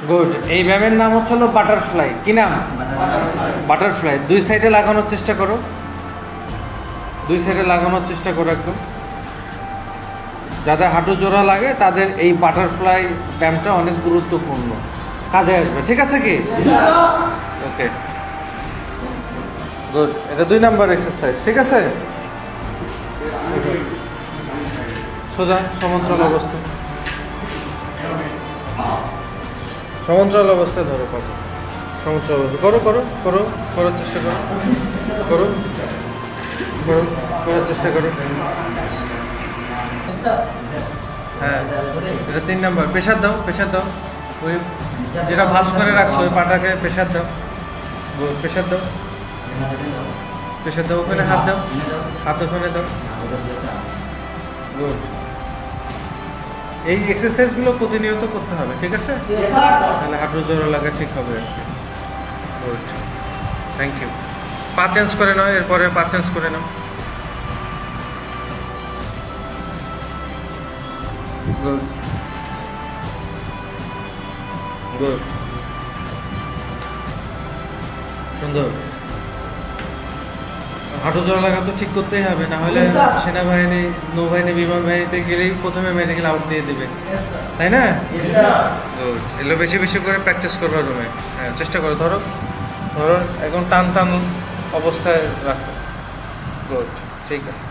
Good. এই ব্যায়ামের নাম হচ্ছে হলো বাটারফ্লাই। কি নাম? বাটারফ্লাই। দুই সাইডে লাগানোর চেষ্টা করো, দুই সাইডে লাগানোর চেষ্টা করো একদম। যাদের হাঁটু জোড়া লাগে তাদের এই বাটারফ্লাই ব্যায়ামটা অনেক গুরুত্বপূর্ণ, কাজে আসবে। ঠিক আছে কি? ওকে, গুড। এটা 2 নাম্বার এক্সারসাইজ। ঠিক আছে, সোজা সমান্তরাল অবস্থা, সমান্তরাল অবস্থায় ধরো। কত সমান্তরাল অবস্থা করো করো করো, করার চেষ্টা করো, করো করো, করার চেষ্টা করো। হ্যাঁ, এটা 3 নাম্বার। প্রেশার দাও, প্রেশার দাও। ওই যেটা ভাঁজ করে রাখছো ওই পাটাকে প্রেশার দাও, প্রেশার দাও, প্রেশার দাও। ওখানে হাত দাও, হাত ওখানে দাও। গুড। এই এক্সারসাইজগুলো প্রতিনিয়ত করতে হবে। ঠিক আছে, তাহলে হাঁটু জোড়া লাগা ঠিক হবে আর কি। Good, thank you. পা চেঞ্জ করে নাও, এরপরে পা চেঞ্জ করে নাও। গুড, গুড, সুন্দর। হাঁটু জোড়া লাগা তো ঠিক করতেই হবে, না হলে সেনাবাহিনী, নৌবাহিনী, বিমান বাহিনীতে গেলেই প্রথমে মেডিকেল আউট দিয়ে দেবে, তাই না? গুড। এগুলো বেশি বেশি করে প্র্যাকটিস করবে রুমে। হ্যাঁ, চেষ্টা করো। ধরো ধরো, এখন টান টান অবস্থায় রাখো। গুড, ঠিক আছে।